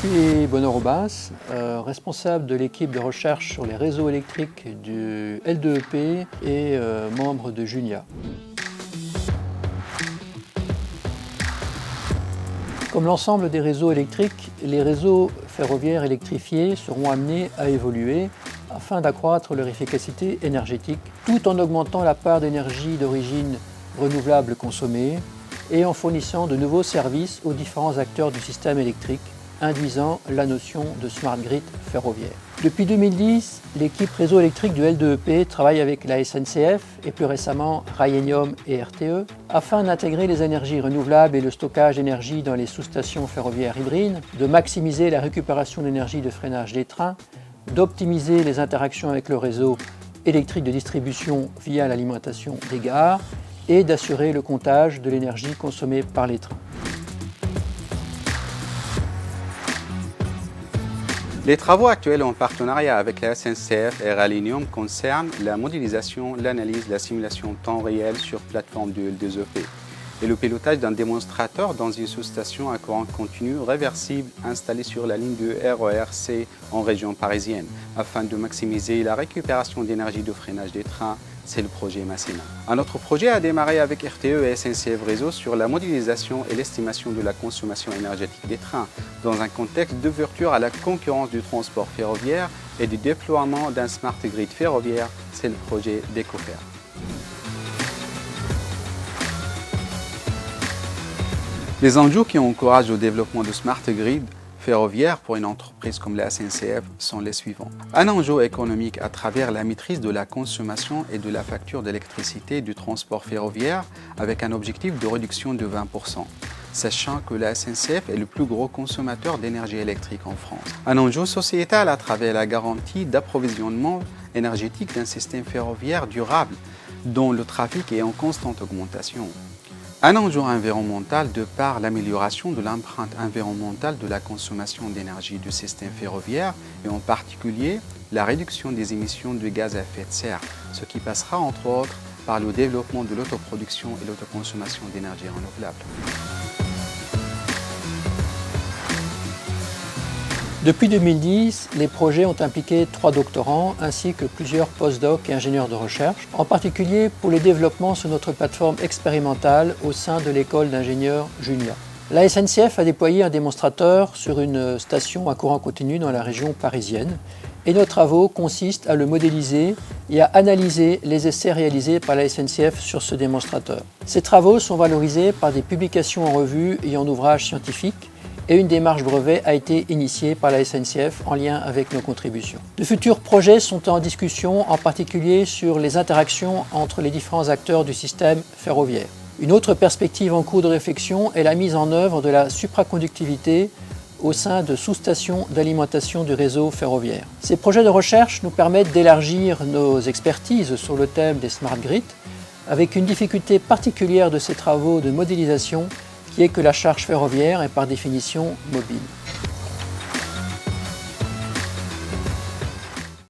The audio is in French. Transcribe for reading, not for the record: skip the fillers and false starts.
suis Benoît Robas, responsable de l'équipe de recherche sur les réseaux électriques du L2EP et membre de Junia. Comme l'ensemble des réseaux électriques, les réseaux ferroviaires électrifiés seront amenés à évoluer afin d'accroître leur efficacité énergétique, tout en augmentant la part d'énergie d'origine renouvelable consommée et en fournissant de nouveaux services aux différents acteurs du système électrique, induisant la notion de smart grid ferroviaire. Depuis 2010, l'équipe réseau électrique du L2EP travaille avec la SNCF et plus récemment Rheinenium et RTE afin d'intégrer les énergies renouvelables et le stockage d'énergie dans les sous-stations ferroviaires hybrides, de maximiser la récupération d'énergie de freinage des trains, d'optimiser les interactions avec le réseau électrique de distribution via l'alimentation des gares et d'assurer le comptage de l'énergie consommée par les trains. Les travaux actuels en partenariat avec la SNCF et Rheinenium concernent la modélisation, l'analyse, la simulation temps réel sur plateforme de L2EP et le pilotage d'un démonstrateur dans une sous-station à courant continu réversible installée sur la ligne de RER-C en région parisienne afin de maximiser la récupération d'énergie de freinage des trains. C'est le projet Massena. Un autre projet a démarré avec RTE et SNCF Réseau sur la modélisation et l'estimation de la consommation énergétique des trains dans un contexte d'ouverture à la concurrence du transport ferroviaire et du déploiement d'un smart grid ferroviaire. C'est le projet DECOFER. Les enjeux qui encouragent au développement de smart grid ferroviaire pour une entreprise comme la SNCF sont les suivants. Un enjeu économique à travers la maîtrise de la consommation et de la facture d'électricité du transport ferroviaire avec un objectif de réduction de 20%, sachant que la SNCF est le plus gros consommateur d'énergie électrique en France. Un enjeu sociétal à travers la garantie d'approvisionnement énergétique d'un système ferroviaire durable dont le trafic est en constante augmentation. Un enjeu environnemental de par l'amélioration de l'empreinte environnementale de la consommation d'énergie du système ferroviaire et en particulier la réduction des émissions de gaz à effet de serre, ce qui passera entre autres par le développement de l'autoproduction et l'autoconsommation d'énergie renouvelable. Depuis 2010, les projets ont impliqué 3 doctorants ainsi que plusieurs postdocs et ingénieurs de recherche, en particulier pour les développements sur notre plateforme expérimentale au sein de l'école d'ingénieurs Junia. La SNCF a déployé un démonstrateur sur une station à courant continu dans la région parisienne et nos travaux consistent à le modéliser et à analyser les essais réalisés par la SNCF sur ce démonstrateur. Ces travaux sont valorisés par des publications en revue et en ouvrages scientifiques et une démarche brevet a été initiée par la SNCF en lien avec nos contributions. De futurs projets sont en discussion, en particulier sur les interactions entre les différents acteurs du système ferroviaire. Une autre perspective en cours de réflexion est la mise en œuvre de la supraconductivité au sein de sous-stations d'alimentation du réseau ferroviaire. Ces projets de recherche nous permettent d'élargir nos expertises sur le thème des smart grids, avec une difficulté particulière de ces travaux de modélisation qui est que la charge ferroviaire est par définition mobile.